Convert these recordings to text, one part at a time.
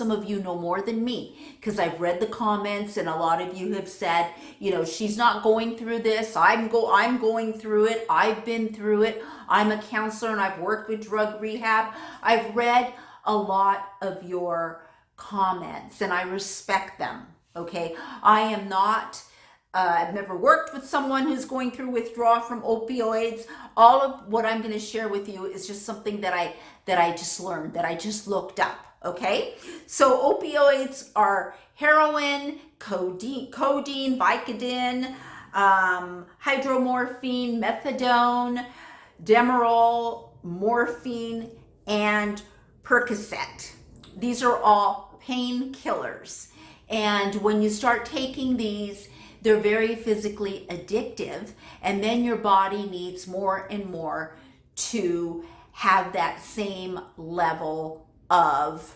some of you know more than me, because I've read the comments and a lot of you have said, you know, she's not going through this. I'm going through it. I've been through it. I'm a counselor and I've worked with drug rehab. I've read a lot of your comments and I respect them. Okay. I am not, I've never worked with someone who's going through withdrawal from opioids. All of what I'm going to share with you is just something that I just learned, that I just looked up. Okay. So opioids are heroin, codeine, Vicodin, hydromorphine, methadone, Demerol, morphine, and Percocet. These are all painkillers. And when you start taking these, they're very physically addictive. And then your body needs more and more to have that same level of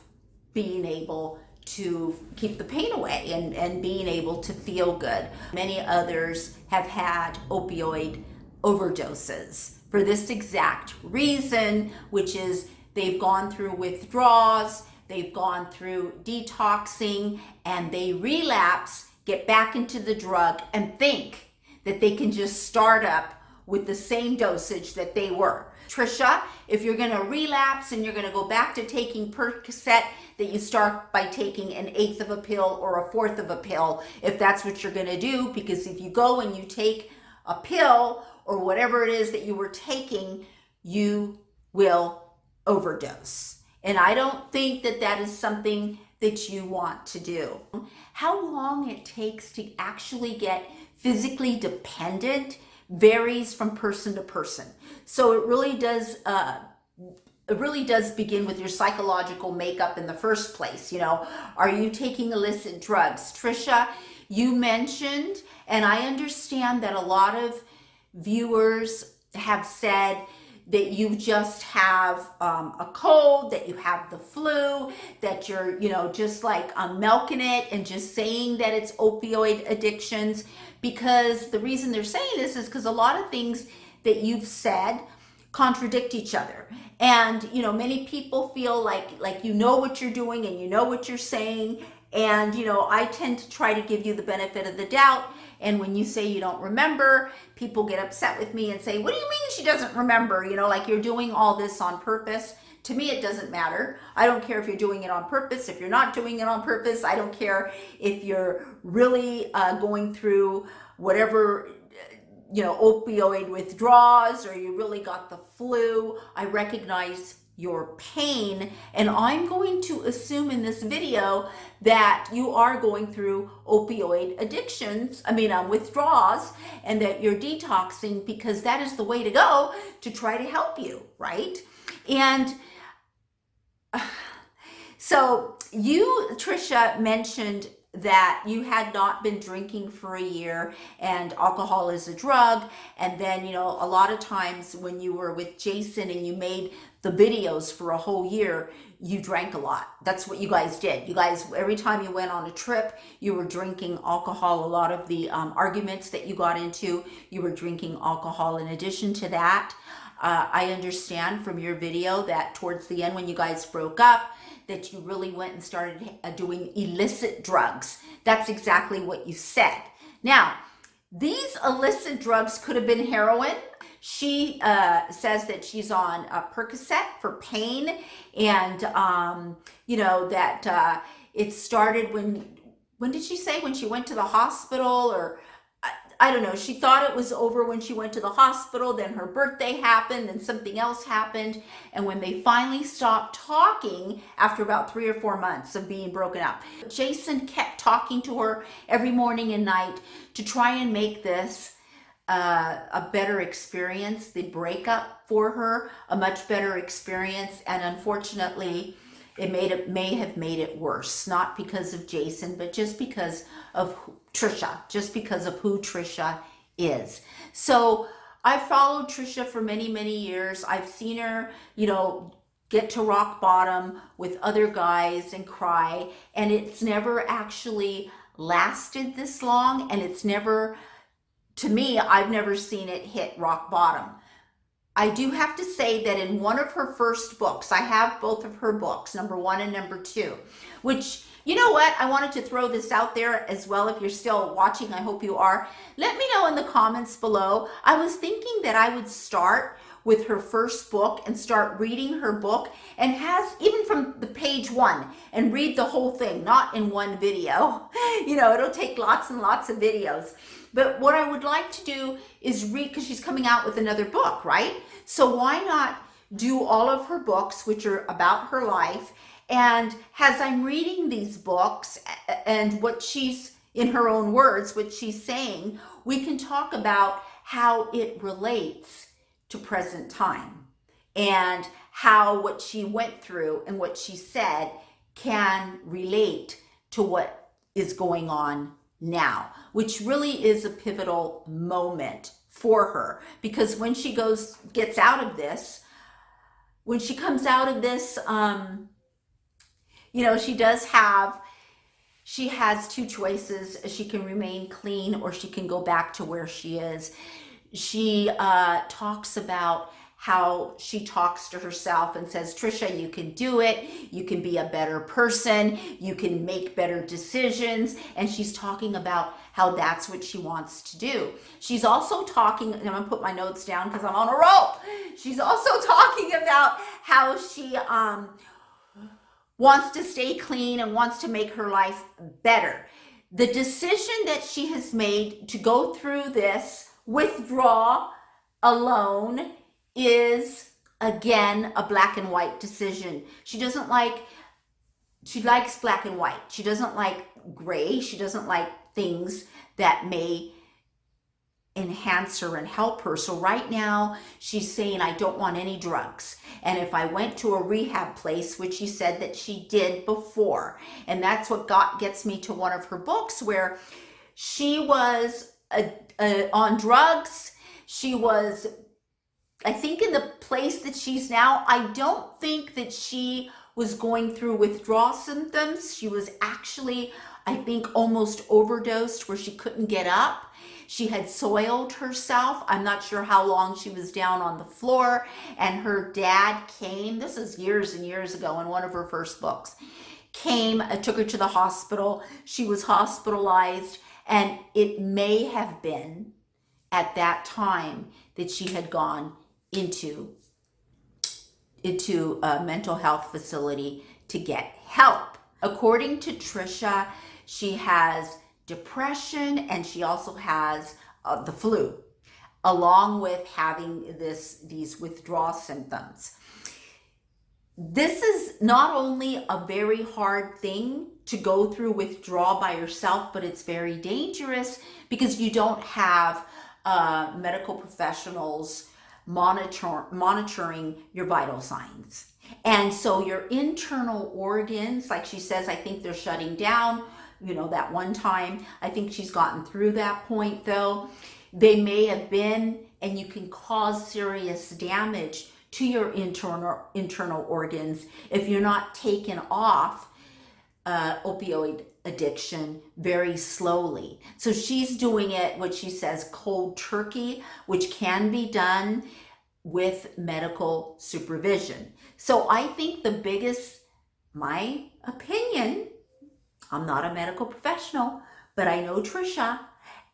being able to keep the pain away and being able to feel good. Many others have had opioid overdoses for this exact reason, which is they've gone through withdrawals, they've gone through detoxing, and they relapse, get back into the drug, and think that they can just start up with the same dosage that they were. Trisha, if you're going to relapse and you're going to go back to taking Percocet, that you start by taking an eighth of a pill or a fourth of a pill, if that's what you're going to do, because if you go and you take a pill or whatever it is that you were taking, you will overdose. And I don't think that that is something that you want to do. How long it takes to actually get physically dependent varies from person to person. So it really does begin with your psychological makeup in the first place. You know, are you taking illicit drugs? Trisha, you mentioned, and I understand that a lot of viewers have said that you just have a cold, that you have the flu, that you're, you know, just like milking it and just saying that it's opioid addictions. Because the reason they're saying this is because a lot of things that you've said contradict each other. And, you know, many people feel like you know what you're doing and you know what you're saying. And, you know, I tend to try to give you the benefit of the doubt. And when you say you don't remember, people get upset with me and say, what do you mean she doesn't remember? You know, like you're doing all this on purpose. To me, it doesn't matter. I don't care if you're doing it on purpose. If you're not doing it on purpose, I don't care if you're really going through whatever, you know, opioid withdrawals or you really got the flu. I recognize your pain, and I'm going to assume in this video that you are going through opioid withdrawals, and that you're detoxing, because that is the way to go to try to help you, right? And so you, Trisha, mentioned that you had not been drinking for a year, and alcohol is a drug. And then, you know, a lot of times when you were with Jason and you made the videos for a whole year, you drank a lot. That's what you guys did. You guys, every time you went on a trip, you were drinking alcohol. A lot of the arguments that you got into, you were drinking alcohol. In addition to that, I understand from your video that towards the end when you guys broke up, that you really went and started doing illicit drugs. That's exactly what you said. Now, these illicit drugs could have been heroin. She says that she's on Percocet for pain, and you know that it started when did she say, when she went to the hospital, or I don't know. She thought it was over when she went to the hospital, then her birthday happened, then something else happened. And when they finally stopped talking after about 3 or 4 months of being broken up, Jason kept talking to her every morning and night to try and make this a better experience, the breakup for her, a much better experience. And unfortunately, it may have made it worse, not because of Jason, but just because of Trisha, just because of who Trisha is. So I followed Trisha for many, many years. I've seen her, you know, get to rock bottom with other guys and cry, and it's never actually lasted this long, and it's never, to me, I've never seen it hit rock bottom. I do have to say that in one of her first books, I have both of her books, number 1 and number 2, which, you know what? I wanted to throw this out there as well. If you're still watching, I hope you are. Let me know in the comments below. I was thinking that I would start with her first book and start reading her book, and has even from the page 1 and read the whole thing, not in one video. You know, it'll take lots and lots of videos. But what I would like to do is read, because she's coming out with another book, right? So why not do all of her books, which are about her life, and as I'm reading these books and what she's, in her own words, what she's saying, we can talk about how it relates to present time, and how what she went through and what she said can relate to what is going on now, which really is a pivotal moment for her. Because when she gets out of this, when she comes out of this, you know, she has two choices. She can remain clean, or she can go back to where she is. She talks about how she talks to herself and says, Trisha, you can do it. You can be a better person. You can make better decisions. And she's talking about how that's what she wants to do. She's also talking, and I'm gonna put my notes down because I'm on a roll. She's also talking about how she wants to stay clean and wants to make her life better. The decision that she has made to go through this withdraw alone is, again, a black and white decision. She likes black and white. She doesn't like gray. She doesn't like things that may enhance her and help her. So right now she's saying, I don't want any drugs. And if I went to a rehab place, which she said that she did before, and that's what gets me to one of her books, where she was on drugs. She was, I think, in the place that she's now, I don't think that she was going through withdrawal symptoms. She was actually, I think, almost overdosed, where she couldn't get up. She had soiled herself. I'm not sure how long she was down on the floor. And her dad came, this is years and years ago, in one of her first books, came, took her to the hospital. She was hospitalized. And it may have been at that time that she had gone into a mental health facility to get help. According to Trisha, she has depression, and she also has the flu, along with having these withdrawal symptoms. This is not only a very hard thing to go through withdrawal by yourself, but it's very dangerous because you don't have medical professionals monitoring your vital signs. And so your internal organs, like she says, I think they're shutting down. You know, that one time, I think she's gotten through that point though. They may have been, and you can cause serious damage to your internal organs if you're not taken off opioid addiction very slowly. So she's doing it, what she says, cold turkey, which can be done with medical supervision. So I think the biggest, my opinion, I'm not a medical professional, but I know Trisha,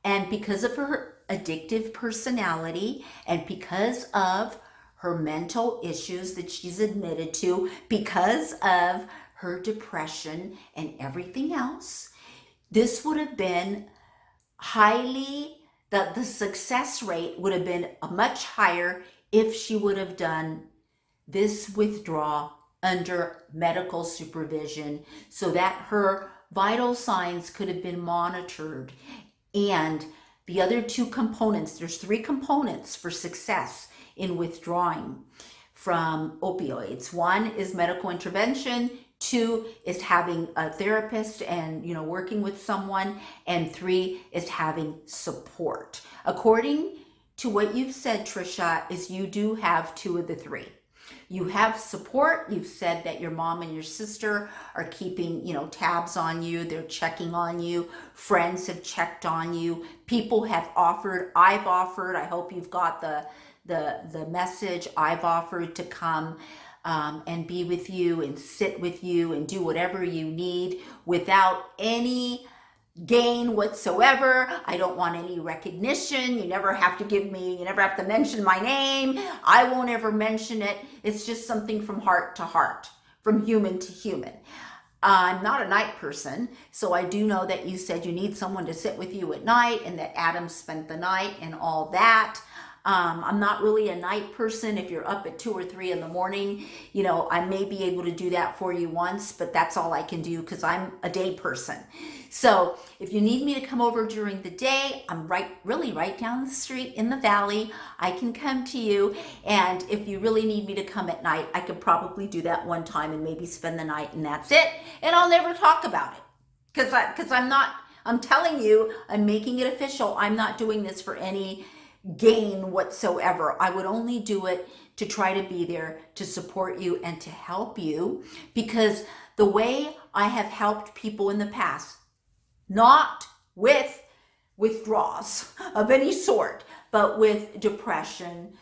and because of her addictive personality and because of her mental issues that she's admitted to, because of her depression and everything else, this would have been the success rate would have been much higher if she would have done this withdrawal under medical supervision, so that her vital signs could have been monitored. And the other two components, there's 3 components for success in withdrawing from opioids. 1 is medical intervention, 2 is having a therapist and, you know, working with someone, and 3 is having support. According to what you've said, Trisha, is you do have 2 of the 3. You have support. You've said that your mom and your sister are keeping, you know, tabs on you. They're checking on you. Friends have checked on you. People have offered. I've offered. I hope you've got the message. I've offered to come and be with you and sit with you and do whatever you need without any gain whatsoever. I don't want any recognition. You never have to mention my name. I won't ever mention it. It's just something from heart to heart, from human to human. I'm not a night person, so I do know that you said you need someone to sit with you at night and that Adam spent the night and all that. I'm not really a night person. If you're up at 2 or 3 in the morning, I may be able to do that for you once, but that's all I can do because I'm a day person. So if you need me to come over during the day, I'm really right down the street in the valley. I can come to you. And if you really need me to come at night, I could probably do that one time and maybe spend the night and that's it. And I'll never talk about it because I'm telling you, I'm making it official. I'm not doing this for any gain whatsoever. I would only do it to try to be there to support you and to help you, because the way I have helped people in the past, not with withdrawals of any sort, but with depression,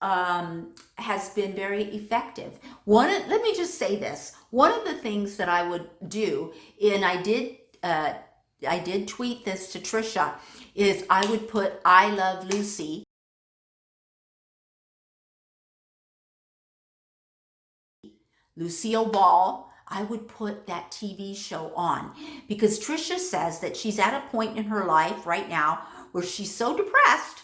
has been very effective. Let me just say this. One of the things that I would do, and I did tweet this to Trisha, is I would put I Love Lucy Lucille Ball. I would put that TV show on because Trisha says that she's at a point in her life right now where she's so depressed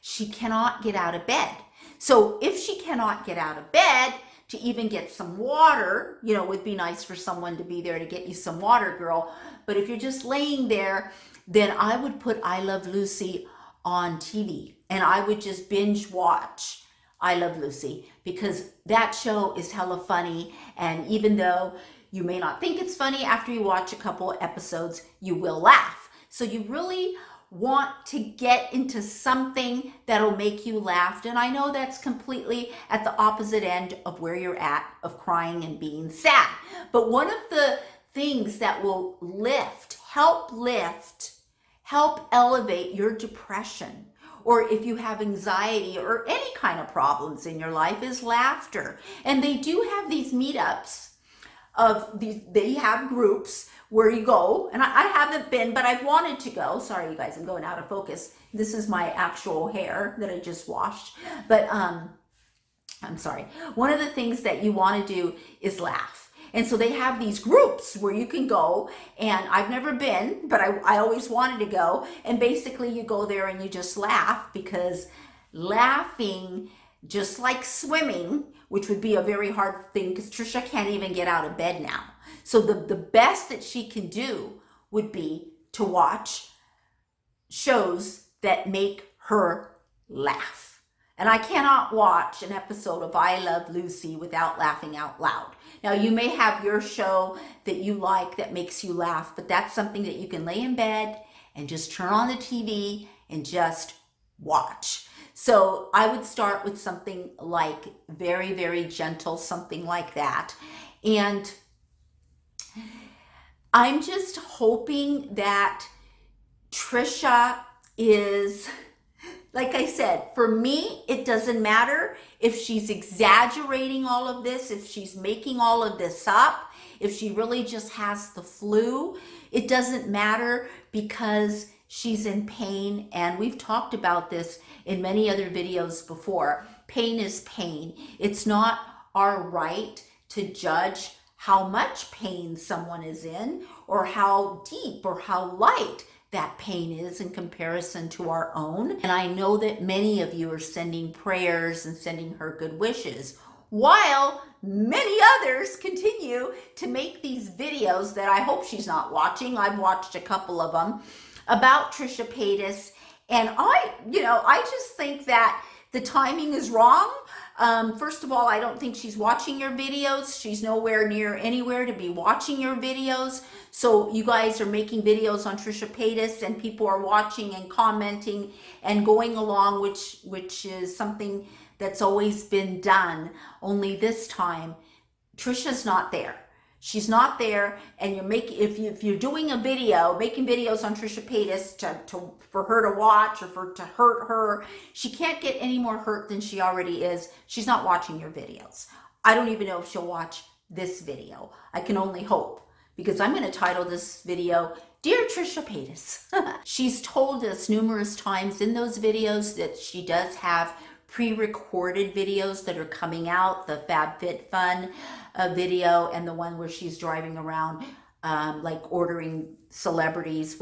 she cannot get out of bed. So if she cannot get out of bed to even get some water, it would be nice for someone to be there to get you some water, girl. But if you're just laying there, then I would put I Love Lucy on TV and I would just binge watch I Love Lucy because that show is hella funny. And even though you may not think it's funny, after you watch a couple of episodes, you will laugh. So you really want to get into something that'll make you laugh. And I know that's completely at the opposite end of where you're at, of crying and being sad. But one of the things that will help elevate your depression, or if you have anxiety or any kind of problems in your life, is laughter. And they do have these meetups they have groups where you go, and I haven't been, but I've wanted to go. Sorry, you guys, I'm going out of focus. This is my actual hair that I just washed. But I'm sorry. One of the things that you want to do is laugh. And so they have these groups where you can go, and I've never been, but I always wanted to go. And basically you go there and you just laugh, because laughing, just like swimming, which would be a very hard thing because Trisha can't even get out of bed now. So the best that she can do would be to watch shows that make her laugh. And I cannot watch an episode of I Love Lucy without laughing out loud. Now, you may have your show that you like that makes you laugh, but that's something that you can lay in bed and just turn on the TV and just watch. So I would start with something like very, very gentle, something like that. And I'm just hoping that Trisha is, like I said, for me, it doesn't matter if she's exaggerating all of this, if she's making all of this up, if she really just has the flu. It doesn't matter, because she's in pain. And we've talked about this in many other videos before. Pain is pain. It's not our right to judge how much pain someone is in, or how deep or how light that pain is in comparison to our own. And I know that many of you are sending prayers and sending her good wishes, while many others continue to make these videos that I hope she's not watching. I've watched a couple of them about Trisha Paytas, and I just think that the timing is wrong. First of all, I don't think she's watching your videos. She's nowhere near anywhere to be watching your videos. So you guys are making videos on Trisha Paytas, and people are watching and commenting and going along, which is something that's always been done. Only this time, Trisha's not there. She's not there, and you're making, if you're doing a video, making videos on Trisha Paytas for her to watch or to hurt her, she can't get any more hurt than she already is. She's not watching your videos. I don't even know if she'll watch this video. I can only hope, because I'm going to title this video, Dear Trisha Paytas. She's told us numerous times in those videos that she does have pre-recorded videos that are coming out, the FabFitFun video, and the one where she's driving around like ordering celebrities,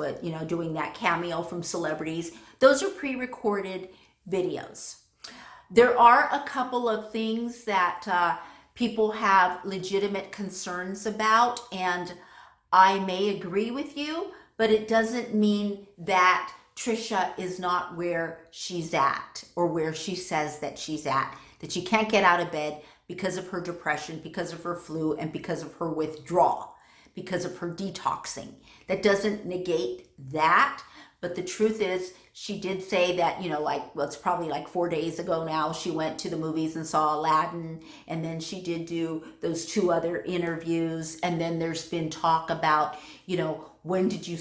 doing that cameo from celebrities. Those are pre-recorded videos. There are a couple of things that people have legitimate concerns about, and I may agree with you, but it doesn't mean that Trisha is not where she's at, or where she says that she's at, that she can't get out of bed because of her depression, because of her flu, and because of her withdrawal, because of her detoxing. That doesn't negate that, but the truth is, she did say that, it's probably like 4 days ago now, she went to the movies and saw Aladdin, and then she did do those 2 other interviews, and then there's been talk about, when did you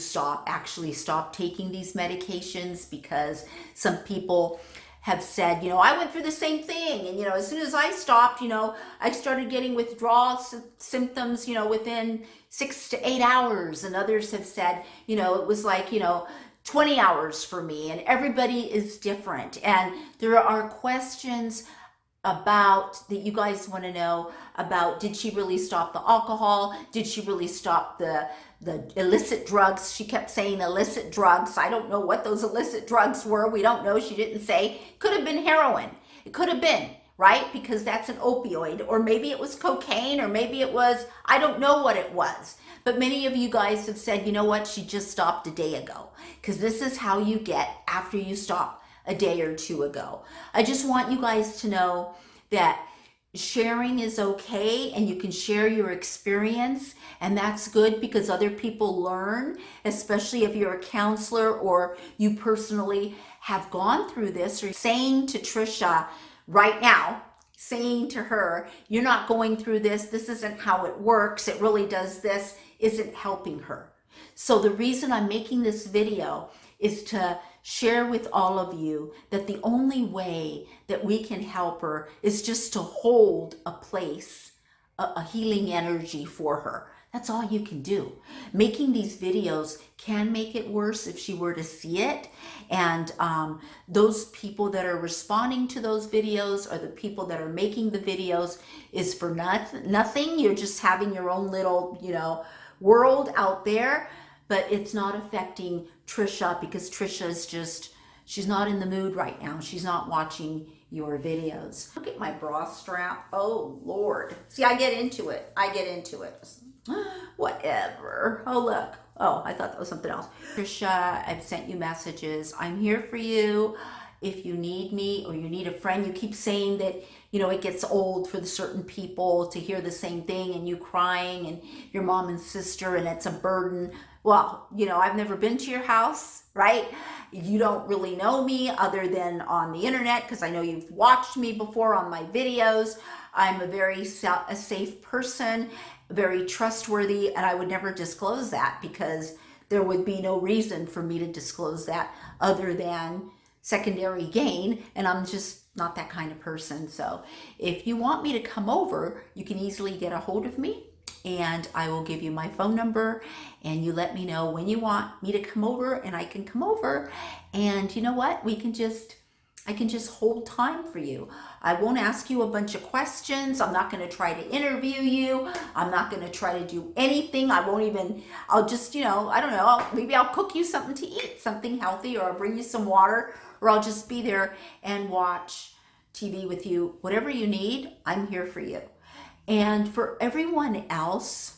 actually stop taking these medications? Because some people have said, I went through the same thing, and as soon as I stopped, I started getting withdrawal symptoms, within 6 to 8 hours, and others have said, it was like, 20 hours for me, and everybody is different. And there are questions about that you guys want to know about, did she really stop the alcohol? Did she really stop the illicit drugs? She kept saying illicit drugs. I don't know what those illicit drugs were. We don't know. She didn't say. Could have been heroin. It could have been, right? Because that's an opioid. Or maybe it was cocaine, or maybe it was, I don't know what it was. But many of you guys have said, you know what, she just stopped a day ago. Because this is how you get after you stop a day or 2 ago. I just want you guys to know that sharing is okay, and you can share your experience, and that's good, because other people learn, especially if you're a counselor or you personally have gone through this. Or saying to Trisha right now, saying to her, you're not going through this, this isn't how it works, it really does this, isn't helping her. So the reason I'm making this video is to share with all of you that the only way that we can help her is just to hold a place, a healing energy for her. That's all you can do. Making these videos can make it worse if she were to see it. And those people that are responding to those videos, or the people that are making the videos, is for nothing. You're just having your own little, world out there. But it's not affecting Trisha, because Trisha is she's not in the mood right now. She's not watching your videos. Look at my bra strap. Oh, Lord. See, I get into it. Whatever. Oh, look. Oh, I thought that was something else. Trisha, I've sent you messages. I'm here for you. If you need me, or you need a friend, you keep saying that, it gets old for the certain people to hear the same thing, and you crying, and your mom and sister, and it's a burden. Well, I've never been to your house, right? You don't really know me other than on the internet, because I know you've watched me before on my videos. I'm a very safe person, very trustworthy, and I would never disclose that, because there would be no reason for me to disclose that other than secondary gain, and I'm just not that kind of person. So if you want me to come over, you can easily get a hold of me, and I will give you my phone number, and you let me know when you want me to come over, and I can come over. And you know what? I can just hold time for you. I won't ask you a bunch of questions. I'm not going to try to interview you. I'm not going to try to do anything. I'll just, I don't know, maybe I'll cook you something to eat, something healthy, or I'll bring you some water, or I'll just be there and watch TV with you. Whatever you need, I'm here for you. And for everyone else,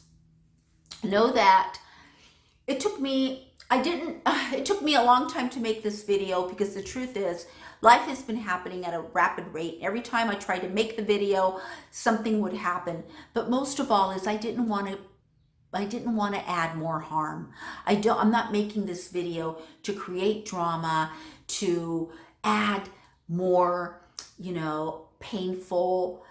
know that it took me a long time to make this video, because the truth is, life has been happening at a rapid rate. Every time I tried to make the video, something would happen. But most of all is I didn't want to add more harm. I'm not making this video to create drama, to add more, painful,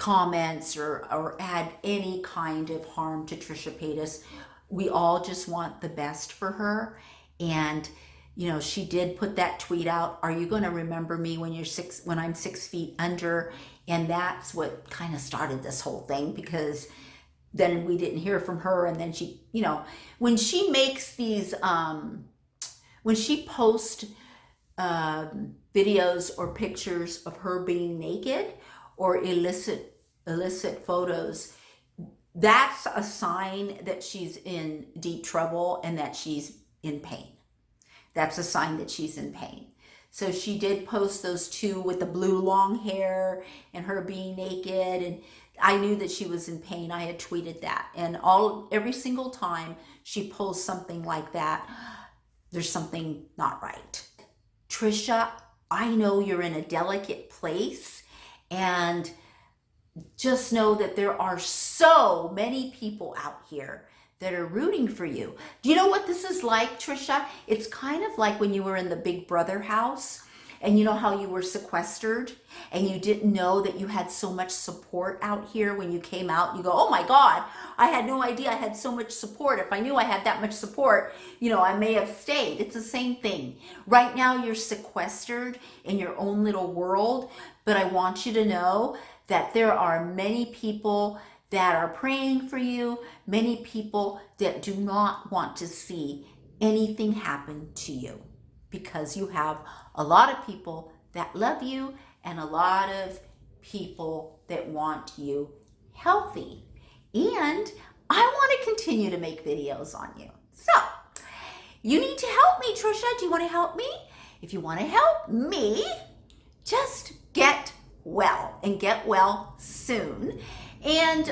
comments or add any kind of harm to Trisha Paytas. We all just want the best for her. And you know, she did put that tweet out, are you going to remember me when I'm 6 feet under? And that's what kind of started this whole thing, because then we didn't hear from her. And then she, you know, when she makes these, when she posts videos or pictures of her being naked or illicit photos, that's a sign that she's in deep trouble and that she's in pain. That's a sign that she's in pain. So she did post those two with the blue long hair and her being naked, and I knew that she was in pain. I had tweeted that, and every single time she posts something like that, there's something not right. Trisha, I know you're in a delicate place, and just know that there are so many people out here that are rooting for you. Do you know what this is like, Trisha? It's kind of like when you were in the Big Brother house, and you know how you were sequestered and you didn't know that you had so much support out here. When you came out, you go, oh my God, I had no idea I had so much support. If I knew I had that much support, you know, I may have stayed. It's the same thing. Right now you're sequestered in your own little world, but I want you to know that there are many people that are praying for you, many people that do not want to see anything happen to you, because you have a lot of people that love you and a lot of people that want you healthy. And I want to continue to make videos on you. So you need to help me, Trisha. Do you want to help me? If you want to help me, just get well, and get well soon. And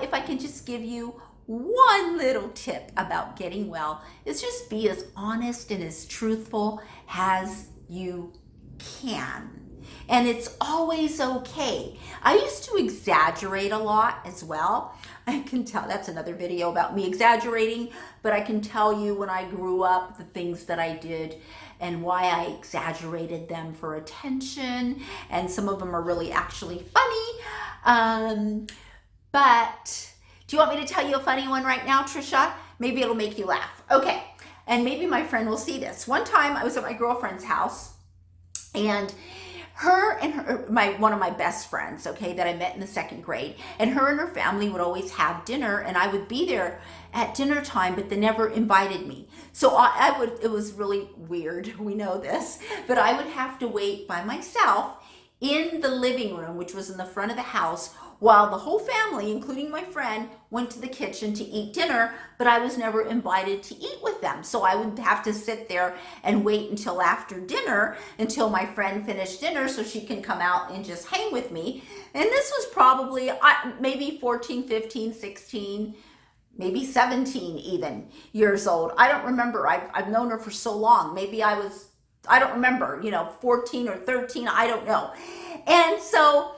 if I can just give you one little tip about getting well, is just be as honest and as truthful as you can. And it's always okay. I used to exaggerate a lot as well. I can tell, that's another video about me exaggerating, but I can tell you when I grew up, the things that I did and why I exaggerated them for attention. And some of them are really actually funny. But do you want me to tell you a funny one right now, Trisha? Maybe it'll make you laugh. Okay. And maybe my friend will see this. One time I was at my girlfriend's house, and one of my best friends, okay, that I met in the 2nd grade, and her family would always have dinner, and I would be there at dinner time, but they never invited me. So it was really weird. We know this, but I would have to wait by myself in the living room, which was in the front of the house, while the whole family, including my friend, went to the kitchen to eat dinner, but I was never invited to eat with them. So I would have to sit there and wait until after dinner, until my friend finished dinner so she can come out and just hang with me. And this was probably maybe 14, 15, 16, maybe 17 even years old. I don't remember. I've known her for so long. Maybe I don't remember, 14 or 13, I don't know. And so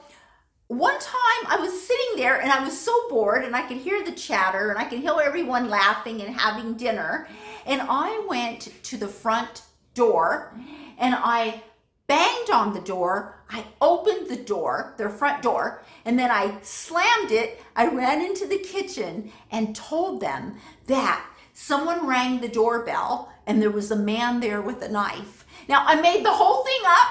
one time I was sitting there and I was so bored, and I could hear the chatter and I could hear everyone laughing and having dinner. And I went to the front door and I banged on the door. I opened the door, their front door, and then I slammed it. I ran into the kitchen and told them that someone rang the doorbell and there was a man there with a knife. Now, I made the whole thing up.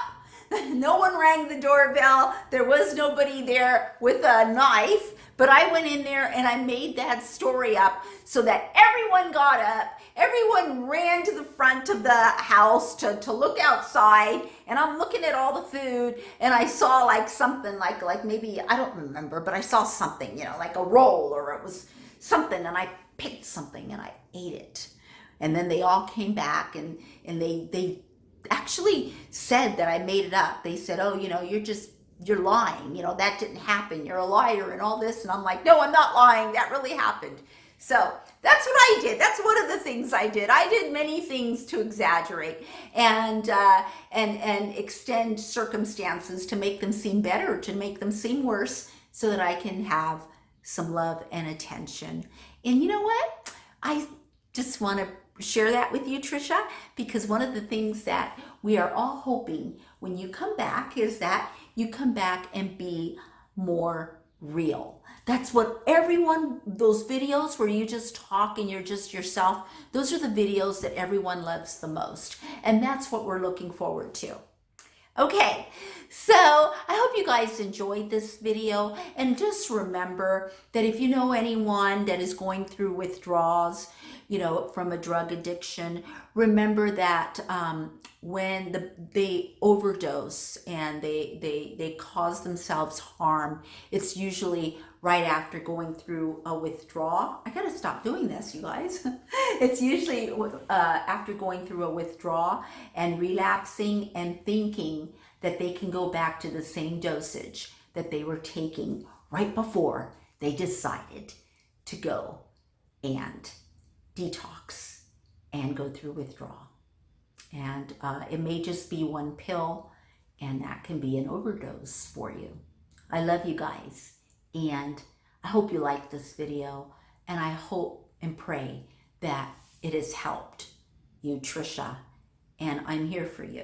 No one rang the doorbell. There was nobody there with a knife, but I went in there and I made that story up so that everyone got up. Everyone ran to the front of the house to look outside, and I'm looking at all the food, and I saw like something like maybe, I don't remember, but I saw something, like a roll, or it was something, and I picked something and I ate it. And then they all came back and they actually said that I made it up. They said, oh, you're lying. That didn't happen. You're a liar and all this. And I'm like, no, I'm not lying. That really happened. So that's what I did. That's one of the things I did. I did many things to exaggerate and extend circumstances to make them seem better, to make them seem worse, so that I can have some love and attention. And you know what? I just want to share that with you, Trisha, because one of the things that we are all hoping when you come back is that you come back and be more real. That's what everyone, those videos where you just talk and you're just yourself, those are the videos that everyone loves the most. And that's what we're looking forward to. Okay, so I hope you guys enjoyed this video, and just remember that if you know anyone that is going through withdrawals, from a drug addiction, remember that when they overdose and they cause themselves harm, it's usually right after going through a withdrawal. I gotta stop doing this, you guys. It's usually after going through a withdrawal and relapsing and thinking that they can go back to the same dosage that they were taking right before they decided to go and detox and go through withdrawal. And it may just be one pill, and that can be an overdose for you. I love you guys, and I hope you like this video, and I hope and pray that it has helped you, Trisha, and I'm here for you.